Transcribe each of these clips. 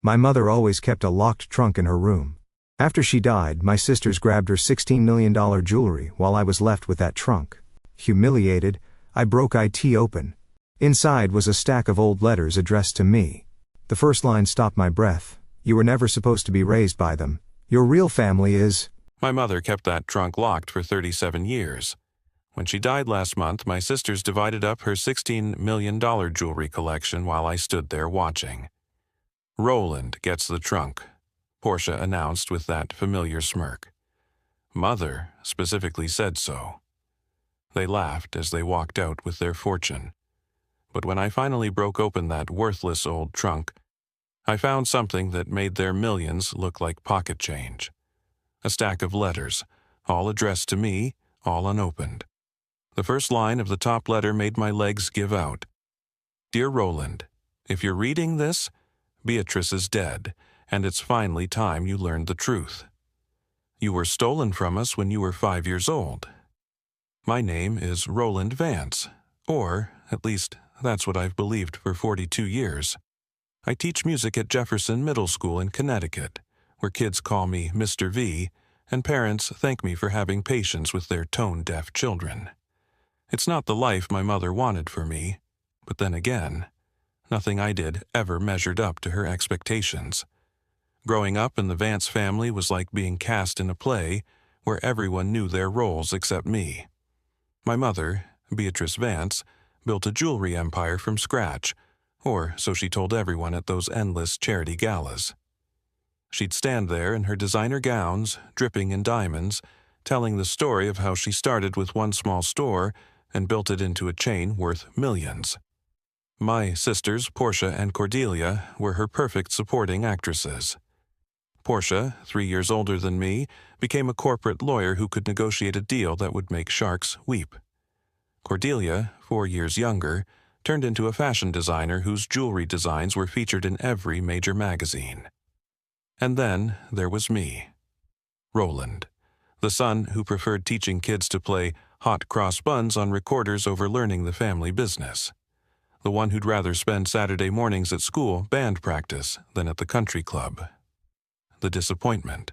My mother always kept a locked trunk in her room. After she died, my sisters grabbed her $16 million jewelry while I was left with that trunk. Humiliated, I broke it open. Inside was a stack of old letters addressed to me. The first line stopped my breath. You were never supposed to be raised by them. Your real family is... My mother kept that trunk locked for 37 years. When she died last month, my sisters divided up her $16 million jewelry collection while I stood there watching. Roland gets the trunk, Portia announced with that familiar smirk. Mother specifically said so. They laughed as they walked out with their fortune. But when I finally broke open that worthless old trunk, I found something that made their millions look like pocket change. A stack of letters, all addressed to me, all unopened. The first line of the top letter made my legs give out. Dear Roland, if you're reading this, Beatrice is dead, and it's finally time you learned the truth. You were stolen from us when you were 5 years old. My name is Roland Vance, or, at least, that's what I've believed for 42 years. I teach music at Jefferson Middle School in Connecticut, where kids call me Mr. V, and parents thank me for having patience with their tone-deaf children. It's not the life my mother wanted for me, but then again, nothing I did ever measured up to her expectations. Growing up in the Vance family was like being cast in a play where everyone knew their roles except me. My mother, Beatrice Vance, built a jewelry empire from scratch, or so she told everyone at those endless charity galas. She'd stand there in her designer gowns, dripping in diamonds, telling the story of how she started with one small store and built it into a chain worth millions. My sisters, Portia and Cordelia, were her perfect supporting actresses. Portia, 3 years older than me, became a corporate lawyer who could negotiate a deal that would make sharks weep. Cordelia, 4 years younger, turned into a fashion designer whose jewelry designs were featured in every major magazine. And then there was me, Roland, the son who preferred teaching kids to play hot cross buns on recorders over learning the family business. The one who'd rather spend Saturday mornings at school band practice than at the country club. The disappointment.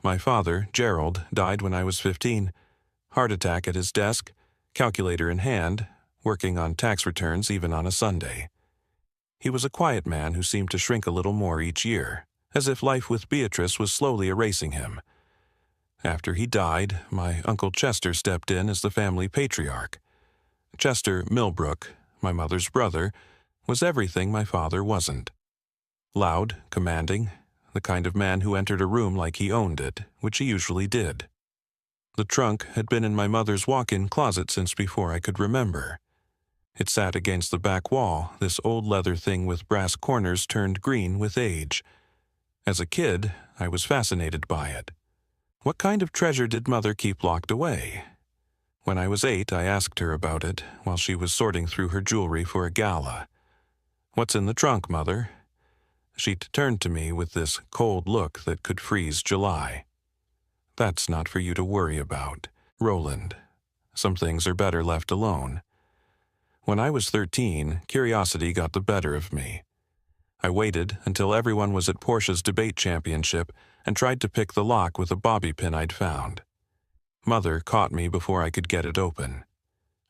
My father, Gerald, died when I was 15. Heart attack at his desk, calculator in hand, working on tax returns even on a Sunday. He was a quiet man who seemed to shrink a little more each year, as if life with Beatrice was slowly erasing him. After he died, my Uncle Chester stepped in as the family patriarch. Chester Millbrook, my mother's brother, was everything my father wasn't. Loud, commanding, the kind of man who entered a room like he owned it, which he usually did. The trunk had been in my mother's walk-in closet since before I could remember. It sat against the back wall, this old leather thing with brass corners turned green with age. As a kid, I was fascinated by it. What kind of treasure did Mother keep locked away? When I was 8, I asked her about it while she was sorting through her jewelry for a gala. "What's in the trunk, Mother?" She'd turned to me with this cold look that could freeze July. "That's not for you to worry about, Roland. Some things are better left alone." When I was 13, curiosity got the better of me. I waited until everyone was at Portia's debate championship and tried to pick the lock with a bobby pin I'd found. Mother caught me before I could get it open.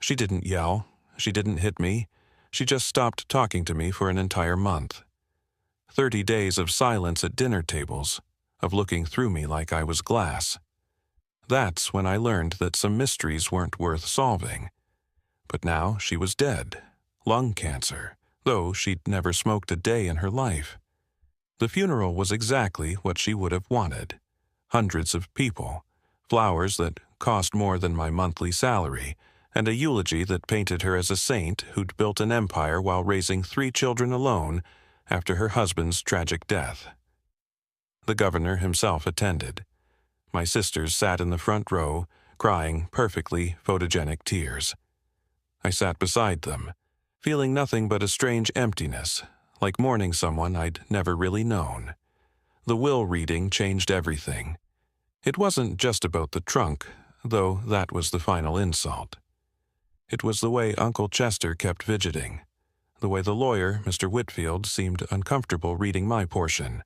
She didn't yell, she didn't hit me, she just stopped talking to me for an entire month. 30 days of silence at dinner tables, of looking through me like I was glass. That's when I learned that some mysteries weren't worth solving. But now she was dead, lung cancer, though she'd never smoked a day in her life. The funeral was exactly what she would have wanted. Hundreds of people, flowers that cost more than my monthly salary, and a eulogy that painted her as a saint who'd built an empire while raising 3 children alone after her husband's tragic death. The governor himself attended. My sisters sat in the front row, crying perfectly photogenic tears. I sat beside them, feeling nothing but a strange emptiness, like mourning someone I'd never really known. The will reading changed everything. It wasn't just about the trunk, though that was the final insult. It was the way Uncle Chester kept fidgeting, The way the lawyer, Mr. Whitfield, seemed uncomfortable reading my portion.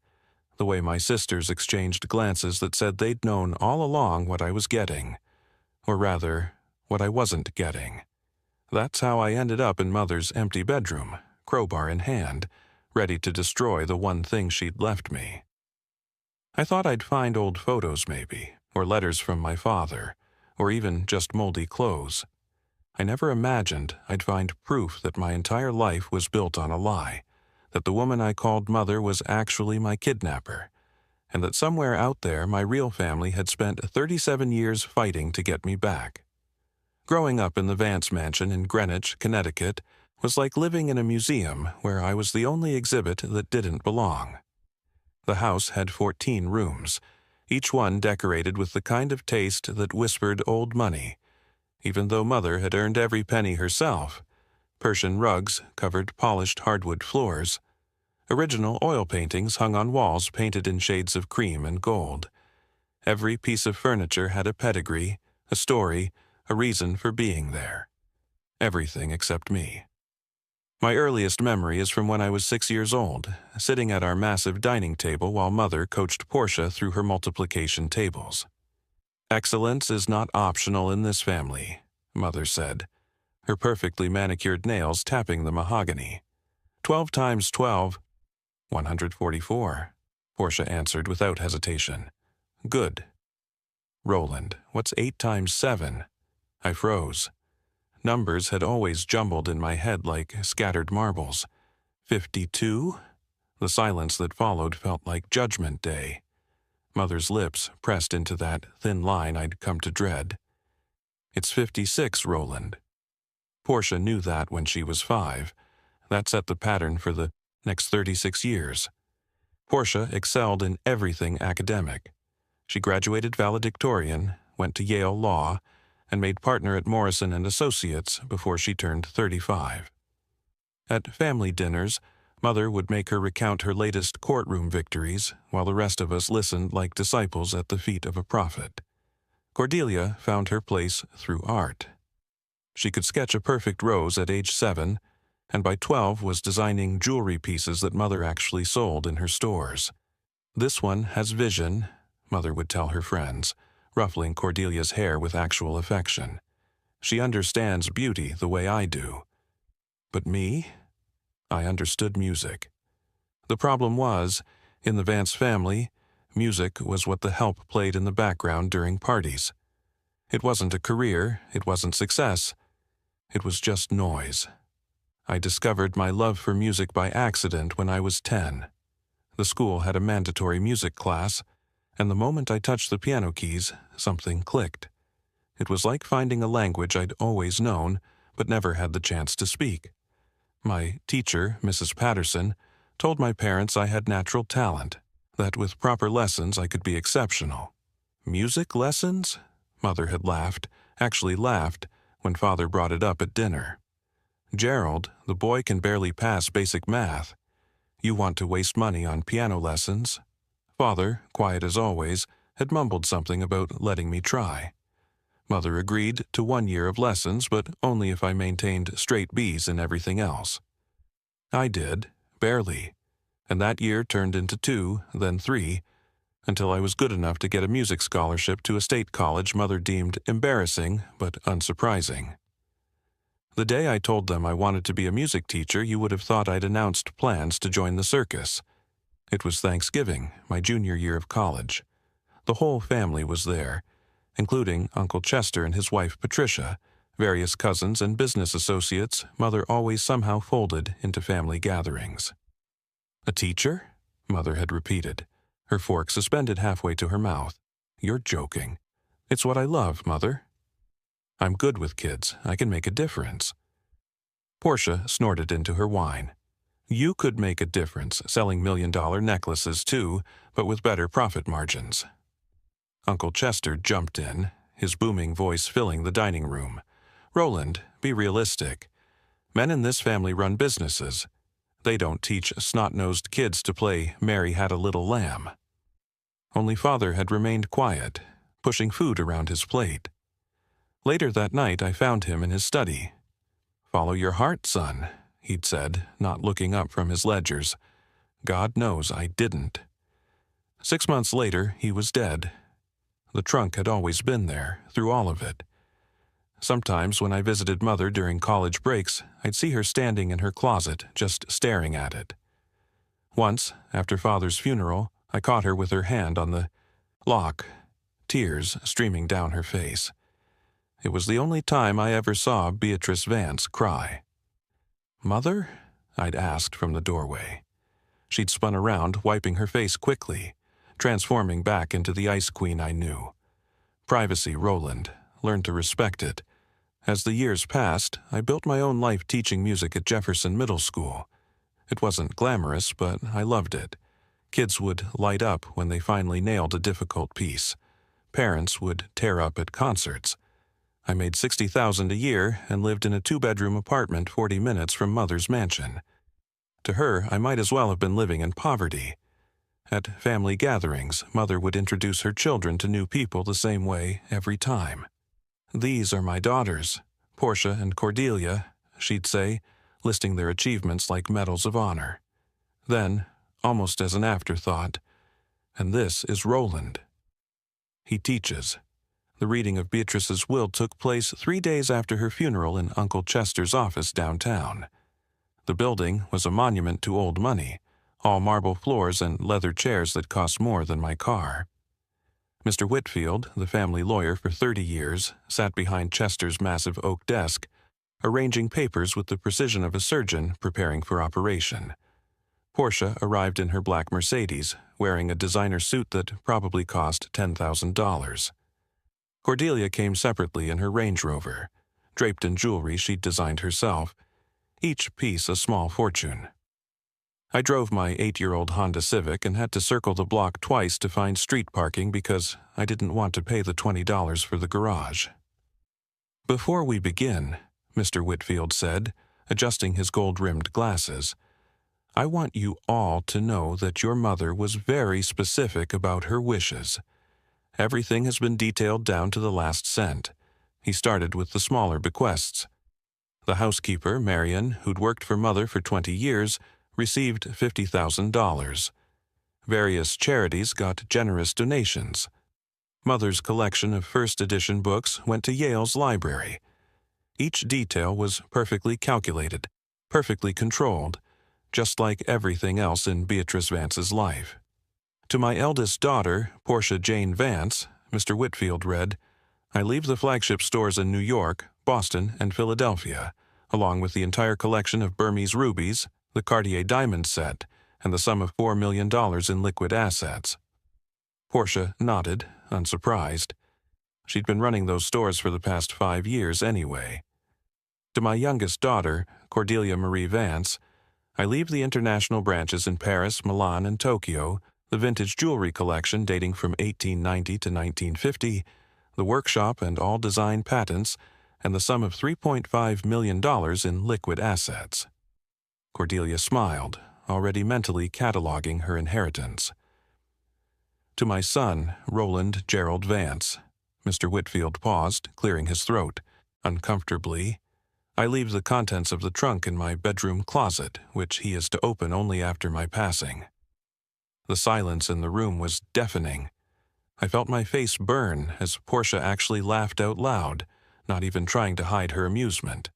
The way my sisters exchanged glances that said they'd known all along what I was getting. Or rather, what I wasn't getting. That's how I ended up in Mother's empty bedroom, crowbar in hand, ready to destroy the one thing she'd left me. I thought I'd find old photos maybe, or letters from my father, or even just moldy clothes. I never imagined I'd find proof that my entire life was built on a lie, that the woman I called Mother was actually my kidnapper, and that somewhere out there my real family had spent 37 years fighting to get me back. Growing up in the Vance Mansion in Greenwich, Connecticut, was like living in a museum where I was the only exhibit that didn't belong. The house had 14 rooms, each one decorated with the kind of taste that whispered old money, even though Mother had earned every penny herself. Persian rugs covered polished hardwood floors. Original oil paintings hung on walls painted in shades of cream and gold. Every piece of furniture had a pedigree, a story, a reason for being there. Everything except me. My earliest memory is from when I was 6 years old, sitting at our massive dining table while Mother coached Portia through her multiplication tables. "Excellence is not optional in this family," Mother said, her perfectly manicured nails tapping the mahogany. 12 times 12, 144, Portia answered without hesitation. "Good." "Roland, what's 8 times 7? I froze. Numbers had always jumbled in my head like scattered marbles. 52? The silence that followed felt like Judgment Day. Mother's lips pressed into that thin line I'd come to dread. "It's 56, Roland." Portia knew that when she was 5. That set the pattern for the next 36 years. Portia excelled in everything academic. She graduated valedictorian, went to Yale Law, and made partner at Morrison & Associates before she turned 35. At family dinners, Mother would make her recount her latest courtroom victories, while the rest of us listened like disciples at the feet of a prophet. Cordelia found her place through art. She could sketch a perfect rose at age 7, and by 12 was designing jewelry pieces that Mother actually sold in her stores. "This one has vision," Mother would tell her friends, ruffling Cordelia's hair with actual affection. "She understands beauty the way I do." But me? I understood music. The problem was, in the Vance family, music was what the help played in the background during parties. It wasn't a career, it wasn't success. It was just noise. I discovered my love for music by accident when I was 10. The school had a mandatory music class, and the moment I touched the piano keys, something clicked. It was like finding a language I'd always known, but never had the chance to speak. My teacher, Mrs. Patterson, told my parents I had natural talent, that with proper lessons I could be exceptional. "Music lessons?" Mother had laughed, actually laughed, when Father brought it up at dinner. "Gerald, the boy can barely pass basic math. You want to waste money on piano lessons?" Father, quiet as always, had mumbled something about letting me try. Mother agreed to 1 year of lessons, but only if I maintained straight B's in everything else. I did, barely, and that year turned into 2, then 3, until I was good enough to get a music scholarship to a state college Mother deemed embarrassing but unsurprising. The day I told them I wanted to be a music teacher, you would have thought I'd announced plans to join the circus. It was Thanksgiving, my junior year of college. The whole family was there, including Uncle Chester and his wife Patricia, various cousins and business associates Mother always somehow folded into family gatherings. "A teacher?" Mother had repeated, her fork suspended halfway to her mouth. "You're joking." "It's what I love, Mother." "I'm good with kids. I can make a difference." Portia snorted into her wine. "You could make a difference selling $1,000,000 necklaces too, but with better profit margins." Uncle Chester jumped in, his booming voice filling the dining room. "Roland, be realistic. Men in this family run businesses. They don't teach snot-nosed kids to play Mary Had a Little Lamb." Only Father had remained quiet, pushing food around his plate. Later that night I found him in his study. "Follow your heart, son. he'd said, not looking up from his ledgers. God knows I didn't. 6 months later, he was dead. The trunk had always been there, through all of it. Sometimes when I visited Mother during college breaks, I'd see her standing in her closet, just staring at it. Once, after Father's funeral, I caught her with her hand on the lock, tears streaming down her face. It was the only time I ever saw Beatrice Vance cry. "Mother?" I'd asked from the doorway. She'd spun around, wiping her face quickly, transforming back into the ice queen I knew. Privacy, Roland. Learned to respect it. As the years passed, I built my own life teaching music at Jefferson Middle School. It wasn't glamorous, but I loved it. Kids would light up when they finally nailed a difficult piece. Parents would tear up at concerts. I made $60,000 a year and lived in a 2-bedroom apartment 40 minutes from Mother's mansion. To her, I might as well have been living in poverty. At family gatherings, Mother would introduce her children to new people the same way every time. "These are my daughters, Portia and Cordelia," she'd say, listing their achievements like medals of honor. Then, almost as an afterthought, "And this is Roland." He teaches. The reading of Beatrice's will took place 3 days after her funeral in Uncle Chester's office downtown. The building was a monument to old money, all marble floors and leather chairs that cost more than my car. Mr. Whitfield, the family lawyer for 30 years, sat behind Chester's massive oak desk, arranging papers with the precision of a surgeon preparing for operation. Portia arrived in her black Mercedes, wearing a designer suit that probably cost $10,000. Cordelia came separately in her Range Rover, draped in jewelry she'd designed herself, each piece a small fortune. I drove my 8-year-old Honda Civic and had to circle the block twice to find street parking because I didn't want to pay the $20 for the garage. "Before we begin," Mr. Whitfield said, adjusting his gold-rimmed glasses, "I want you all to know that your mother was very specific about her wishes. Everything has been detailed down to the last cent." He started with the smaller bequests. The housekeeper, Marion, who'd worked for Mother for 20 years, received $50,000. Various charities got generous donations. Mother's collection of first edition books went to Yale's library. Each detail was perfectly calculated, perfectly controlled, just like everything else in Beatrice Vance's life. To my eldest daughter, Portia Jane Vance, Mr. Whitfield read, "I leave the flagship stores in New York, Boston, and Philadelphia, along with the entire collection of Burmese rubies, the Cartier diamond set, and the sum of $4 million in liquid assets." Portia nodded, unsurprised. She'd been running those stores for the past 5 years anyway. To my youngest daughter, Cordelia Marie Vance, "I leave the international branches in Paris, Milan, and Tokyo, the vintage jewelry collection dating from 1890 to 1950, the workshop and all design patents, and the sum of $3.5 million in liquid assets." Cordelia smiled, already mentally cataloging her inheritance. To my son, Roland Gerald Vance, Mr. Whitfield paused, clearing his throat. Uncomfortably, "I leave the contents of the trunk in my bedroom closet, which he is to open only after my passing." The silence in the room was deafening. I felt my face burn as Portia actually laughed out loud, not even trying to hide her amusement.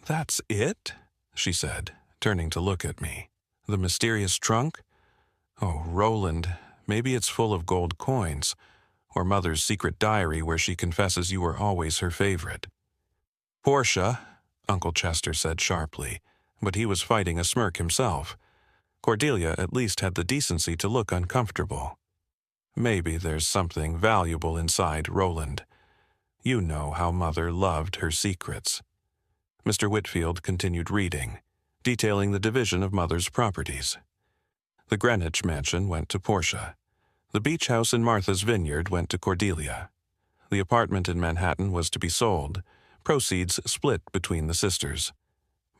"That's it?" she said, turning to look at me. "The mysterious trunk? Oh, Roland, maybe it's full of gold coins, or Mother's secret diary where she confesses you were always her favorite." "Portia," Uncle Chester said sharply, but he was fighting a smirk himself. Cordelia at least had the decency to look uncomfortable. "Maybe there's something valuable inside, Roland. You know how Mother loved her secrets." Mr. Whitfield continued reading, detailing the division of Mother's properties. The Greenwich mansion went to Portia. The beach house in Martha's Vineyard went to Cordelia. The apartment in Manhattan was to be sold, proceeds split between the sisters.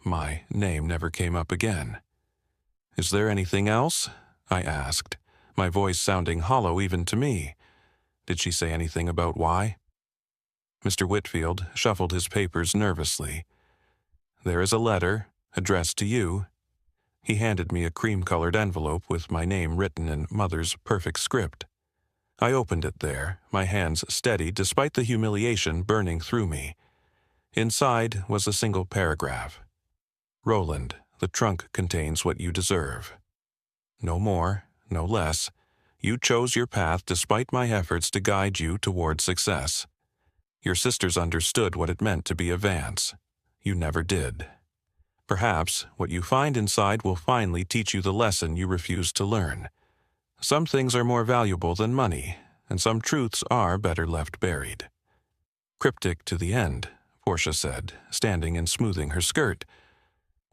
My name never came up again. "Is there anything else?" I asked, my voice sounding hollow even to me. Did she say anything about why? Mr. Whitfield shuffled his papers nervously. "There is a letter, Addressed to you." He handed me a cream-colored envelope with my name written in Mother's perfect script. I opened it there, my hands steady despite the humiliation burning through me. Inside was a single paragraph. "Roland, the trunk contains what you deserve. No more, no less. You chose your path despite my efforts to guide you toward success. Your sisters understood what it meant to be a Vance. You never did. Perhaps what you find inside will finally teach you the lesson you refused to learn. Some things are more valuable than money, and some truths are better left buried." Cryptic to the end, Portia said, standing and smoothing her skirt.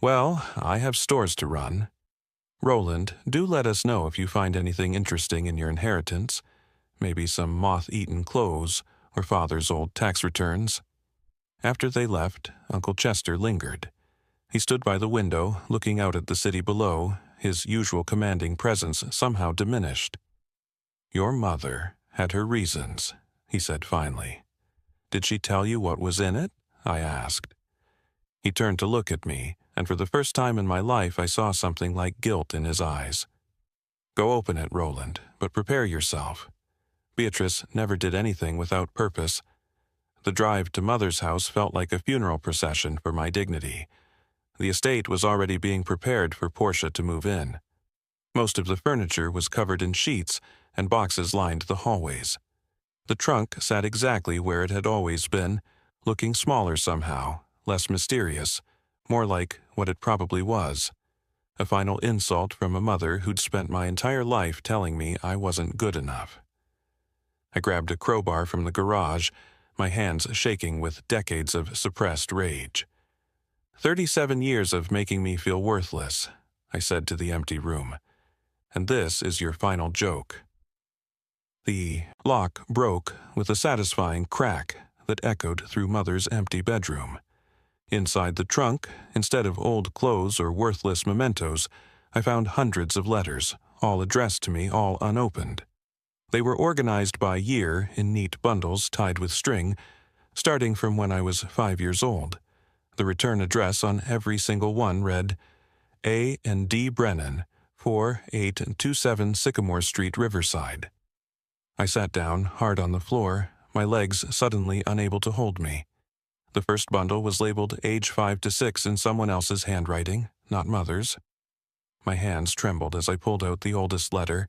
"Well, I have stores to run. Roland, do let us know if you find anything interesting in your inheritance, maybe some moth-eaten clothes or father's old tax returns." After they left, Uncle Chester lingered. He stood by the window, looking out at the city below, his usual commanding presence somehow diminished. "Your mother had her reasons," he said finally. "Did she tell you what was in it?" I asked. He turned to look at me, and for the first time in my life I saw something like guilt in his eyes. "Go open it, Roland, but prepare yourself. Beatrice never did anything without purpose. The drive to Mother's house felt like a funeral procession for my dignity. The estate was already being prepared for Portia to move in. Most of the furniture was covered in sheets, and boxes lined the hallways. The trunk sat exactly where it had always been, looking smaller somehow, less mysterious, more like what it probably was. A final insult from a mother who'd spent my entire life telling me I wasn't good enough. I grabbed a crowbar from the garage, my hands shaking with decades of suppressed rage. 37 years of making me feel worthless, I said to the empty room. And this is your final joke. The lock broke with a satisfying crack that echoed through Mother's empty bedroom. Inside the trunk, instead of old clothes or worthless mementos, I found hundreds of letters, all addressed to me, all unopened. They were organized by year in neat bundles tied with string, starting from when I was 5 years old. The return address on every single one read, A. and D. Brennan, 4827 Sycamore Street, Riverside. I sat down, hard on the floor, my legs suddenly unable to hold me. The first bundle was labeled age 5 to 6 in someone else's handwriting, not Mother's. My hands trembled as I pulled out the oldest letter,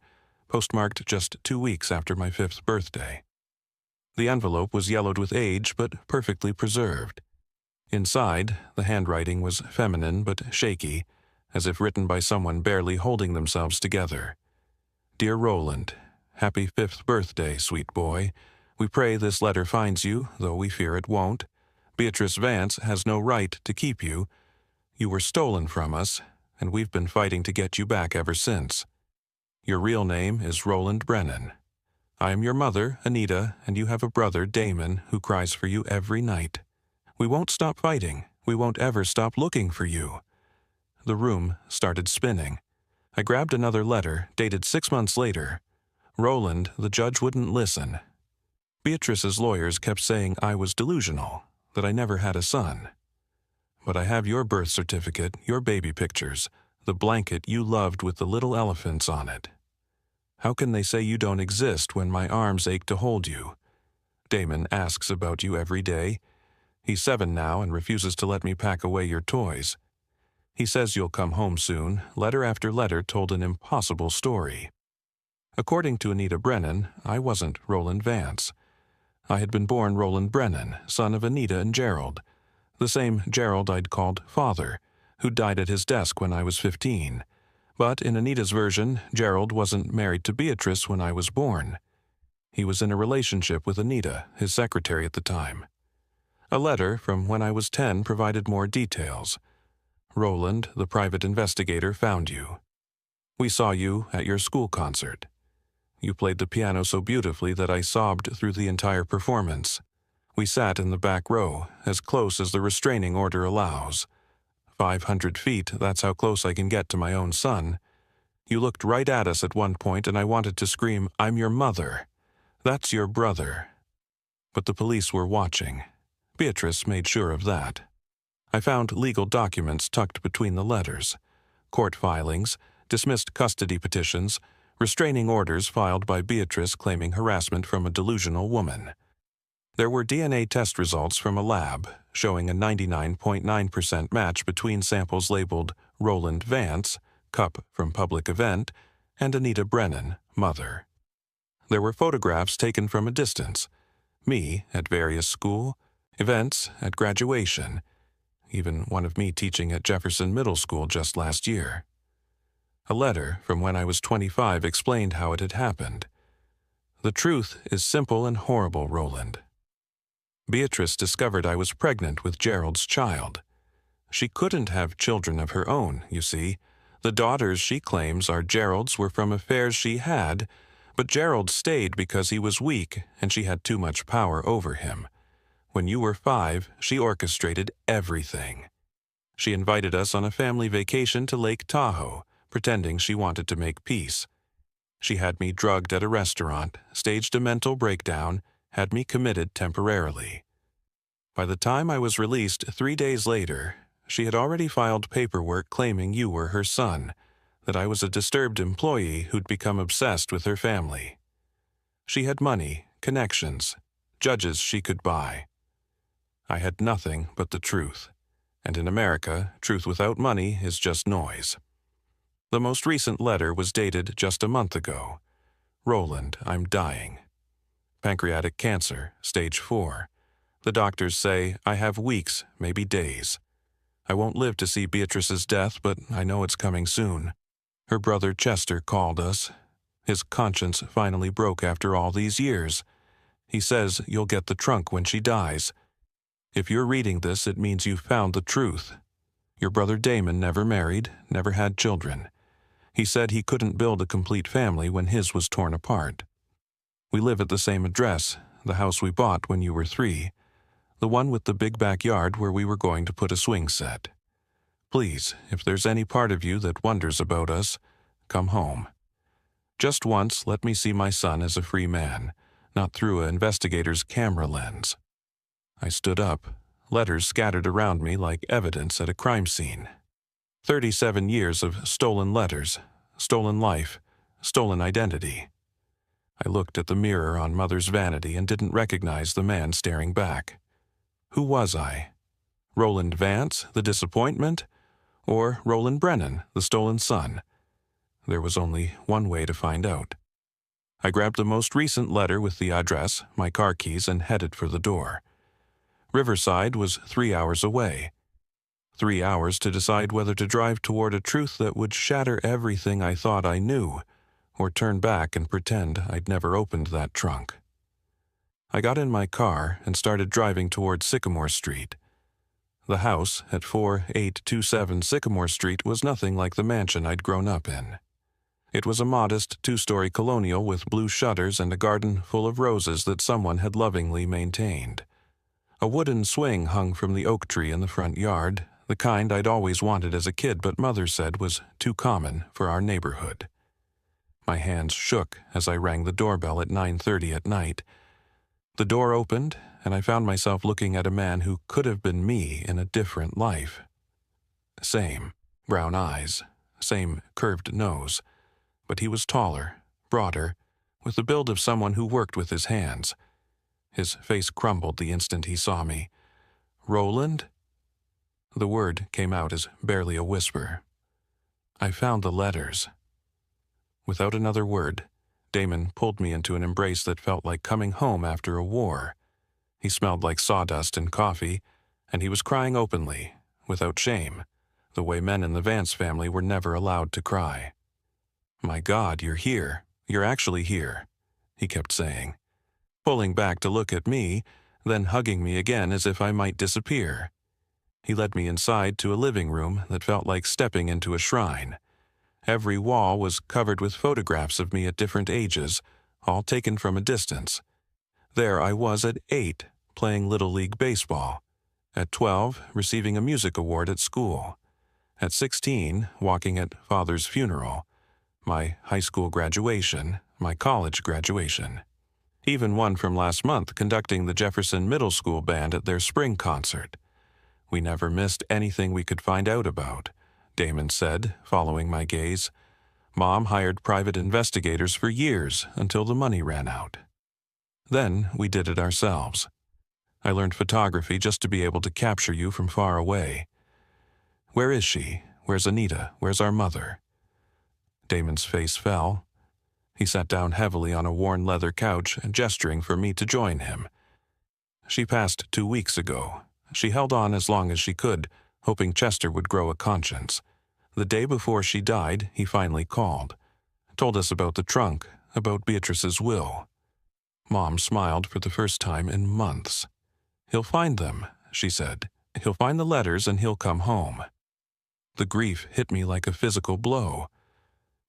postmarked just 2 weeks after my 5th birthday. The envelope was yellowed with age, but perfectly preserved. Inside, the handwriting was feminine but shaky, as if written by someone barely holding themselves together. "Dear Roland, happy 5th birthday, sweet boy. We pray this letter finds you, though we fear it won't. Beatrice Vance has no right to keep you. You were stolen from us, and we've been fighting to get you back ever since. Your real name is Roland Brennan. I am your mother, Anita, and you have a brother, Damon, who cries for you every night. We won't stop fighting. We won't ever stop looking for you." The room started spinning. I grabbed another letter, dated 6 months later. "Roland, the judge wouldn't listen. Beatrice's lawyers kept saying I was delusional, that I never had a son. But I have your birth certificate, your baby pictures, the blanket you loved with the little elephants on it. How can they say you don't exist when my arms ache to hold you? Damon asks about you every day. He's 7 now and refuses to let me pack away your toys. He says you'll come home soon. Letter after letter told an impossible story. According to Anita Brennan, I wasn't Roland Vance. I had been born Roland Brennan, son of Anita and Gerald, the same Gerald I'd called father, who died at his desk when I was 15. But in Anita's version, Gerald wasn't married to Beatrice when I was born. He was in a relationship with Anita, his secretary at the time. A letter from when I was 10 provided more details. Roland, the private investigator, found you. We saw you at your school concert. You played the piano so beautifully that I sobbed through the entire performance. We sat in the back row, as close as the restraining order allows. 500 feet, that's how close I can get to my own son. You looked right at us at one point and I wanted to scream, "I'm your mother. That's your brother." But the police were watching. Beatrice made sure of that. I found legal documents tucked between the letters, court filings, dismissed custody petitions, restraining orders filed by Beatrice claiming harassment from a delusional woman. There were DNA test results from a lab showing a 99.9% match between samples labeled Roland Vance, cup from public event, and Anita Brennan, mother. There were photographs taken from a distance, me at various school, events at graduation, even one of me teaching at Jefferson Middle School just last year. A letter from when I was 25 explained how it had happened. The truth is simple and horrible, Roland. Beatrice discovered I was pregnant with Gerald's child. She couldn't have children of her own, you see. The daughters she claims are Gerald's were from affairs she had, but Gerald stayed because he was weak and she had too much power over him. When you were 5, she orchestrated everything. She invited us on a family vacation to Lake Tahoe, pretending she wanted to make peace. She had me drugged at a restaurant, staged a mental breakdown, had me committed temporarily. By the time I was released 3 days later, she had already filed paperwork claiming you were her son, that I was a disturbed employee who'd become obsessed with her family. She had money, connections, judges she could buy. I had nothing but the truth, and in America, truth without money is just noise. The most recent letter was dated just a month ago. Roland, I'm dying. Pancreatic cancer, stage 4. The doctors say I have weeks, maybe days. I won't live to see Beatrice's death, but I know it's coming soon. Her brother Chester called us. His conscience finally broke after all these years. He says you'll get the trunk when she dies. If you're reading this, it means you've found the truth. Your brother Damon never married, never had children. He said he couldn't build a complete family when his was torn apart. We live at the same address, the house we bought when you were 3, the one with the big backyard where we were going to put a swing set. Please, if there's any part of you that wonders about us, come home. Just once, let me see my son as a free man, not through an investigator's camera lens. I stood up, letters scattered around me like evidence at a crime scene. 37 years of stolen letters, stolen life, stolen identity. I looked at the mirror on Mother's vanity and didn't recognize the man staring back. Who was I? Roland Vance, the disappointment? Or Roland Brennan, the stolen son? There was only one way to find out. I grabbed the most recent letter with the address, my car keys, and headed for the door. Riverside was 3 hours away. 3 hours to decide whether to drive toward a truth that would shatter everything I thought I knew, or turn back and pretend I'd never opened that trunk. I got in my car and started driving toward Sycamore Street. The house at 4827 Sycamore Street was nothing like the mansion I'd grown up in. It was a modest 2-story colonial with blue shutters and a garden full of roses that someone had lovingly maintained. A wooden swing hung from the oak tree in the front yard, the kind I'd always wanted as a kid but Mother said was too common for our neighborhood. My hands shook as I rang the doorbell at 9:30 at night. The door opened, and I found myself looking at a man who could have been me in a different life. Same brown eyes, same curved nose, but he was taller, broader, with the build of someone who worked with his hands. His face crumbled the instant he saw me. "Roland?" The word came out as barely a whisper. "I found the letters." Without another word, Damon pulled me into an embrace that felt like coming home after a war. He smelled like sawdust and coffee, and he was crying openly, without shame, the way men in the Vance family were never allowed to cry. "My God, you're here. You're actually here," he kept saying, pulling back to look at me, then hugging me again as if I might disappear. He led me inside to a living room that felt like stepping into a shrine. Every wall was covered with photographs of me at different ages, all taken from a distance. There I was at 8, playing Little League Baseball. At 12, receiving a music award at school. At 16, walking at Father's funeral. My high school graduation, my college graduation. Even one from last month conducting the Jefferson Middle School band at their spring concert. We never missed anything we could find out about, Damon said, following my gaze. Mom hired private investigators for years until the money ran out. Then we did it ourselves. I learned photography just to be able to capture you from far away. Where is she? Where's Anita? Where's our mother? Damon's face fell. He sat down heavily on a worn leather couch, gesturing for me to join him. She passed 2 weeks ago. She held on as long as she could, hoping Chester would grow a conscience. The day before she died, he finally called. Told us about the trunk, about Beatrice's will. Mom smiled for the first time in months. "He'll find them," she said. "He'll find the letters and he'll come home." The grief hit me like a physical blow.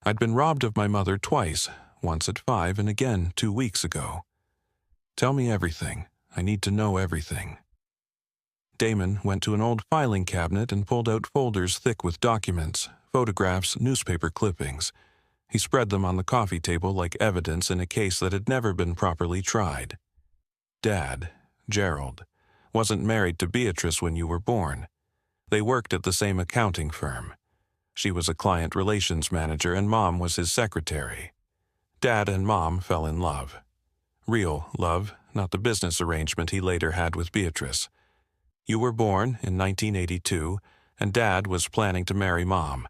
I'd been robbed of my mother twice, once at 5 and again 2 weeks ago. "Tell me everything. I need to know everything." Damon went to an old filing cabinet and pulled out folders thick with documents, photographs, newspaper clippings. He spread them on the coffee table like evidence in a case that had never been properly tried. "Dad, Gerald, wasn't married to Beatrice when you were born. They worked at the same accounting firm. She was a client relations manager and Mom was his secretary. Dad and Mom fell in love. Real love, not the business arrangement he later had with Beatrice. You were born in 1982, and Dad was planning to marry Mom.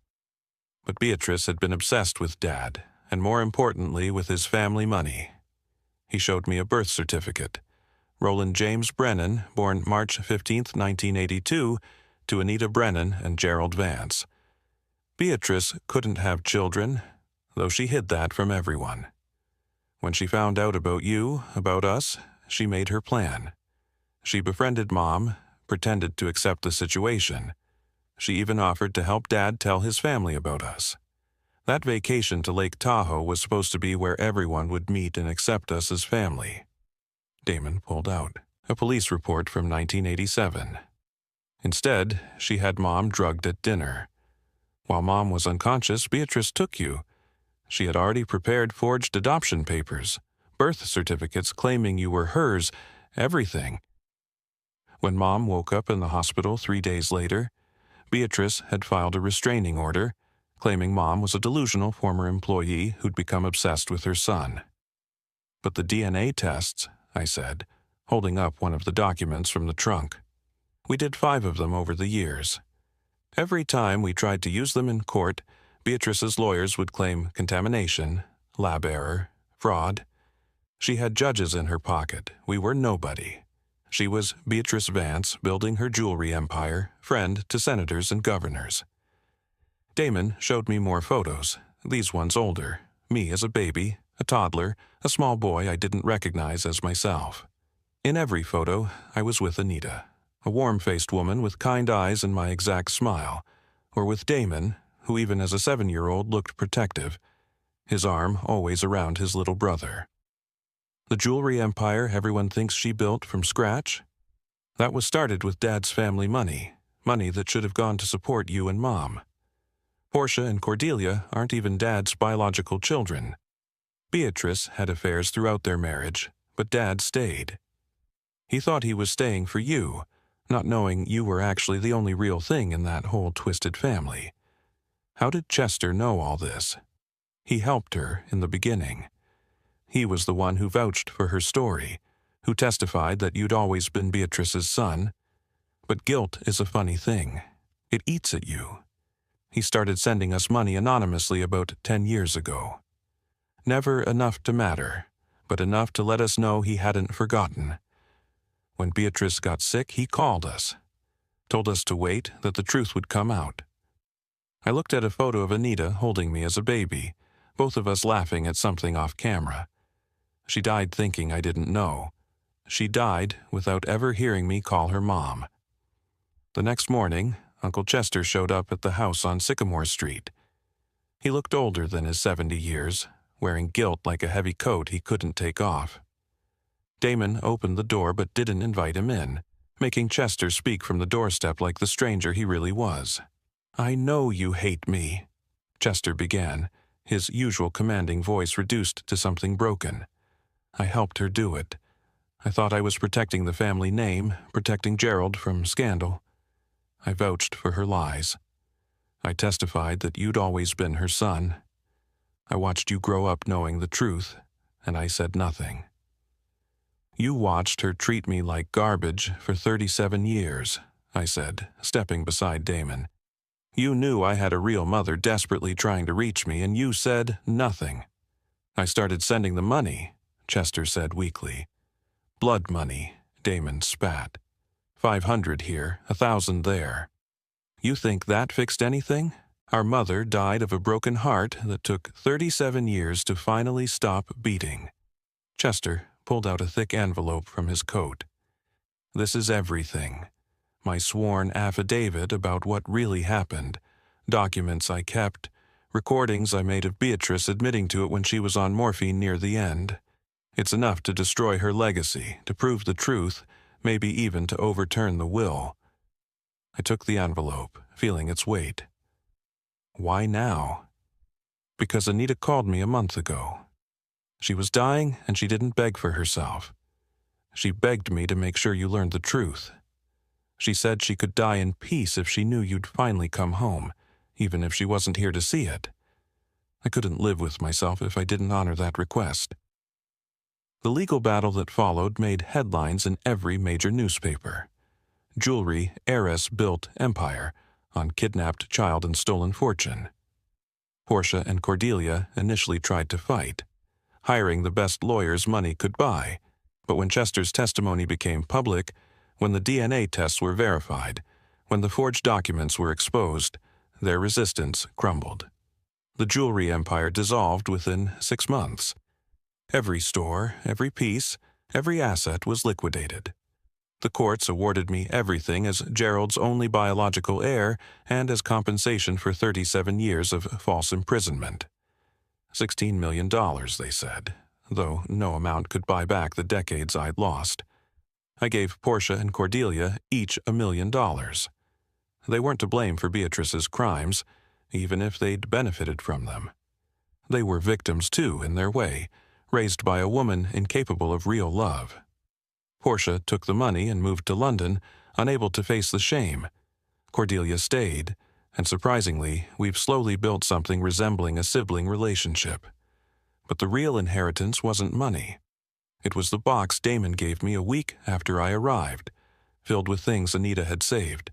But Beatrice had been obsessed with Dad, and more importantly with his family money. He showed me a birth certificate. Roland James Brennan, born March 15, 1982, to Anita Brennan and Gerald Vance. Beatrice couldn't have children, though she hid that from everyone. When she found out about you, about us, she made her plan. She befriended Mom, pretended to accept the situation. She even offered to help Dad tell his family about us. That vacation to Lake Tahoe was supposed to be where everyone would meet and accept us as family. Damon pulled out a police report from 1987. Instead, she had Mom drugged at dinner. While Mom was unconscious, Beatrice took you. She had already prepared forged adoption papers, birth certificates claiming you were hers, everything. When Mom woke up in the hospital 3 days later, Beatrice had filed a restraining order, claiming Mom was a delusional former employee who'd become obsessed with her son. "But the DNA tests," I said, holding up one of the documents from the trunk. "We did 5 of them over the years. Every time we tried to use them in court, Beatrice's lawyers would claim contamination, lab error, fraud. She had judges in her pocket. We were nobody. She was Beatrice Vance, building her jewelry empire, friend to senators and governors." Damon showed me more photos, these ones older, me as a baby, a toddler, a small boy I didn't recognize as myself. In every photo, I was with Anita, a warm-faced woman with kind eyes and my exact smile, or with Damon, who even as a 7-year-old looked protective, his arm always around his little brother. The jewelry empire everyone thinks she built from scratch? That was started with Dad's family money, money that should have gone to support you and Mom. Portia and Cordelia aren't even Dad's biological children. Beatrice had affairs throughout their marriage, but Dad stayed. He thought he was staying for you, not knowing you were actually the only real thing in that whole twisted family. How did Chester know all this? He helped her in the beginning. He was the one who vouched for her story, who testified that you'd always been Beatrice's son. But guilt is a funny thing. It eats at you. He started sending us money anonymously about 10 years ago. Never enough to matter, but enough to let us know he hadn't forgotten. When Beatrice got sick, he called us, told us to wait, that the truth would come out. I looked at a photo of Anita holding me as a baby, both of us laughing at something off camera. She died thinking I didn't know. She died without ever hearing me call her Mom. The next morning, Uncle Chester showed up at the house on Sycamore Street. He looked older than his 70 years, wearing guilt like a heavy coat he couldn't take off. Damon opened the door but didn't invite him in, making Chester speak from the doorstep like the stranger he really was. "I know you hate me," Chester began, his usual commanding voice reduced to something broken. "I helped her do it. I thought I was protecting the family name, protecting Gerald from scandal. I vouched for her lies. I testified that you'd always been her son. I watched you grow up knowing the truth, and I said nothing. You watched her treat me like garbage for 37 years, I said, stepping beside Damon. You knew I had a real mother desperately trying to reach me, and you said nothing. I started sending the money, Chester said weakly. Blood money, Damon spat. 500 here, 1,000 there. You think that fixed anything? Our mother died of a broken heart that took 37 years to finally stop beating. Chester pulled out a thick envelope from his coat. This is everything. My sworn affidavit about what really happened, documents I kept, recordings I made of Beatrice admitting to it when she was on morphine near the end. It's enough to destroy her legacy, to prove the truth, maybe even to overturn the will. I took the envelope, feeling its weight. Why now? Because Anita called me a month ago. She was dying, and she didn't beg for herself. She begged me to make sure you learned the truth. She said she could die in peace if she knew you'd finally come home, even if she wasn't here to see it. I couldn't live with myself if I didn't honor that request. The legal battle that followed made headlines in every major newspaper. Jewelry heiress built empire on kidnapped child and stolen fortune. Portia and Cordelia initially tried to fight, hiring the best lawyers money could buy, but when Chester's testimony became public, when the DNA tests were verified, when the forged documents were exposed, their resistance crumbled. The jewelry empire dissolved within 6 months. Every store, every piece, every asset was liquidated. The courts awarded me everything as Gerald's only biological heir and as compensation for 37 years of false imprisonment. $16 million, they said, though no amount could buy back the decades I'd lost. I gave Portia and Cordelia each $1 million. They weren't to blame for Beatrice's crimes, even if they'd benefited from them. They were victims, too, in their way, raised by a woman incapable of real love. Portia took the money and moved to London, unable to face the shame. Cordelia stayed, and surprisingly, we've slowly built something resembling a sibling relationship. But the real inheritance wasn't money. It was the box Damon gave me a week after I arrived, filled with things Anita had saved.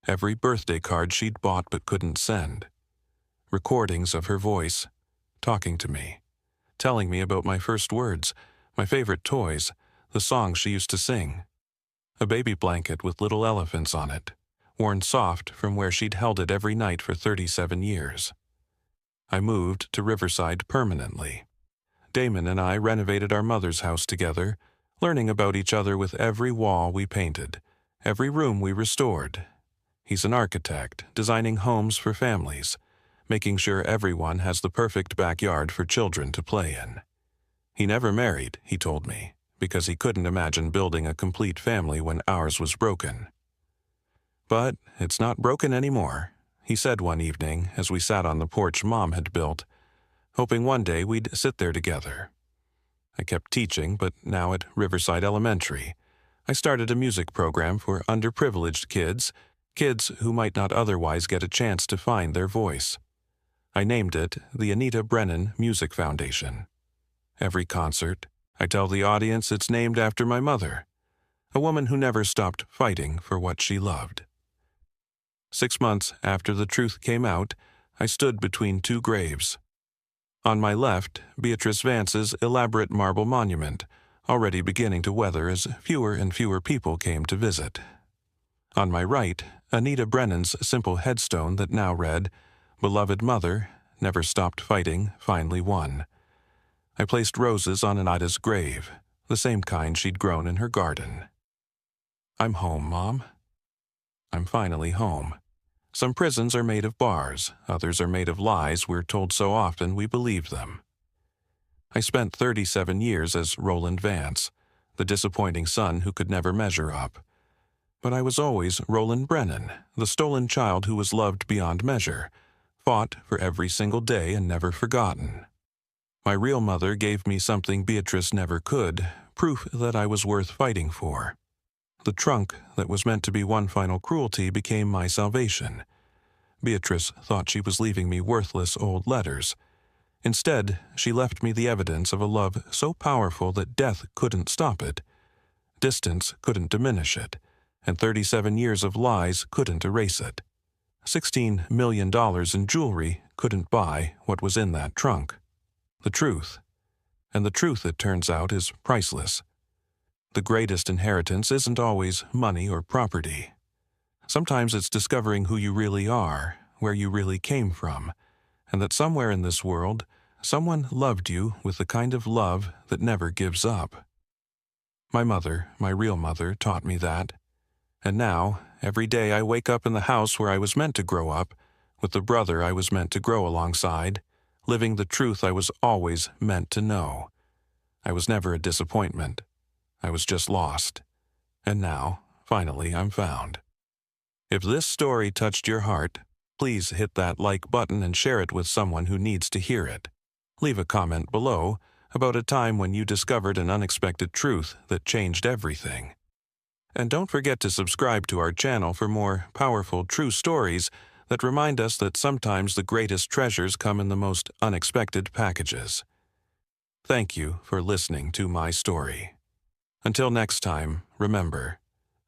Every birthday card she'd bought but couldn't send. Recordings of her voice, talking to me, telling me about my first words, my favorite toys, the songs she used to sing. A baby blanket with little elephants on it, worn soft from where she'd held it every night for 37 years. I moved to Riverside permanently. Damon and I renovated our mother's house together, learning about each other with every wall we painted, every room we restored. He's an architect, designing homes for families, making sure everyone has the perfect backyard for children to play in. He never married, he told me, because he couldn't imagine building a complete family when ours was broken. But it's not broken anymore, he said one evening as we sat on the porch Mom had built, hoping one day we'd sit there together. I kept teaching, but now at Riverside Elementary, I started a music program for underprivileged kids, kids who might not otherwise get a chance to find their voice. I named it the Anita Brennan Music Foundation. Every concert, I tell the audience it's named after my mother, a woman who never stopped fighting for what she loved. 6 months after the truth came out, I stood between two graves. On my left, Beatrice Vance's elaborate marble monument, already beginning to weather as fewer and fewer people came to visit. On my right, Anita Brennan's simple headstone that now read, "Beloved Mother, never stopped fighting, finally won." I placed roses on Anita's grave, the same kind she'd grown in her garden. I'm home, Mom. I'm finally home. Some prisons are made of bars, others are made of lies we're told so often we believe them. I spent 37 years as Roland Vance, the disappointing son who could never measure up. But I was always Roland Brennan, the stolen child who was loved beyond measure, fought for every single day and never forgotten. My real mother gave me something Beatrice never could, proof that I was worth fighting for. The trunk that was meant to be one final cruelty became my salvation. Beatrice thought she was leaving me worthless old letters. Instead, she left me the evidence of a love so powerful that death couldn't stop it, distance couldn't diminish it, and 37 years of lies couldn't erase it. $16 million in jewelry couldn't buy what was in that trunk. The truth. And the truth, it turns out, is priceless. The greatest inheritance isn't always money or property. Sometimes it's discovering who you really are, where you really came from, and that somewhere in this world, someone loved you with the kind of love that never gives up. My mother, my real mother, taught me that. And now, every day I wake up in the house where I was meant to grow up, with the brother I was meant to grow alongside, living the truth I was always meant to know. I was never a disappointment. I was just lost. And now, finally, I'm found. If this story touched your heart, please hit that like button and share it with someone who needs to hear it. Leave a comment below about a time when you discovered an unexpected truth that changed everything. And don't forget to subscribe to our channel for more powerful true stories that remind us that sometimes the greatest treasures come in the most unexpected packages. Thank you for listening to my story. Until next time, remember,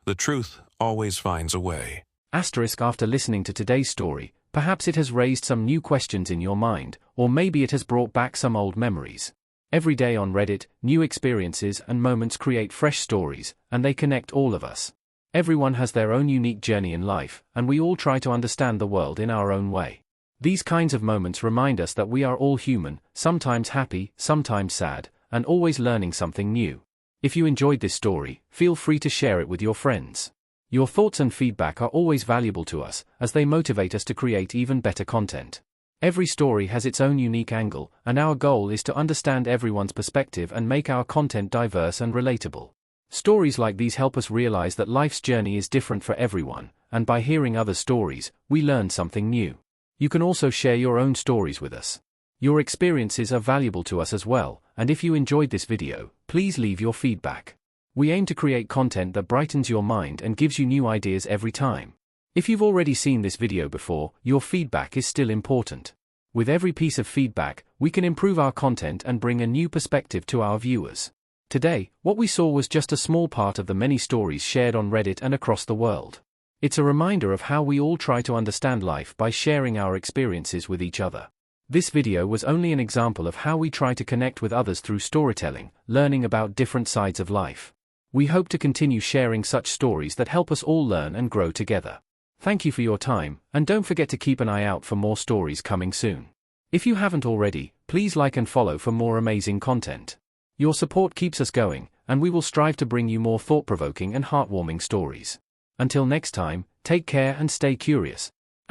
the truth always finds a way. After listening to today's story, perhaps it has raised some new questions in your mind, or maybe it has brought back some old memories. Every day on Reddit, new experiences and moments create fresh stories, and they connect all of us. Everyone has their own unique journey in life, and we all try to understand the world in our own way. These kinds of moments remind us that we are all human, sometimes happy, sometimes sad, and always learning something new. If you enjoyed this story, feel free to share it with your friends. Your thoughts and feedback are always valuable to us, as they motivate us to create even better content. Every story has its own unique angle, and our goal is to understand everyone's perspective and make our content diverse and relatable. Stories like these help us realize that life's journey is different for everyone, and by hearing other stories, we learn something new. You can also share your own stories with us. Your experiences are valuable to us as well, and if you enjoyed this video, please leave your feedback. We aim to create content that brightens your mind and gives you new ideas every time. If you've already seen this video before, your feedback is still important. With every piece of feedback, we can improve our content and bring a new perspective to our viewers. Today, what we saw was just a small part of the many stories shared on Reddit and across the world. It's a reminder of how we all try to understand life by sharing our experiences with each other. This video was only an example of how we try to connect with others through storytelling, learning about different sides of life. We hope to continue sharing such stories that help us all learn and grow together. Thank you for your time, and don't forget to keep an eye out for more stories coming soon. If you haven't already, please like and follow for more amazing content. Your support keeps us going, and we will strive to bring you more thought-provoking and heartwarming stories. Until next time, take care and stay curious. *.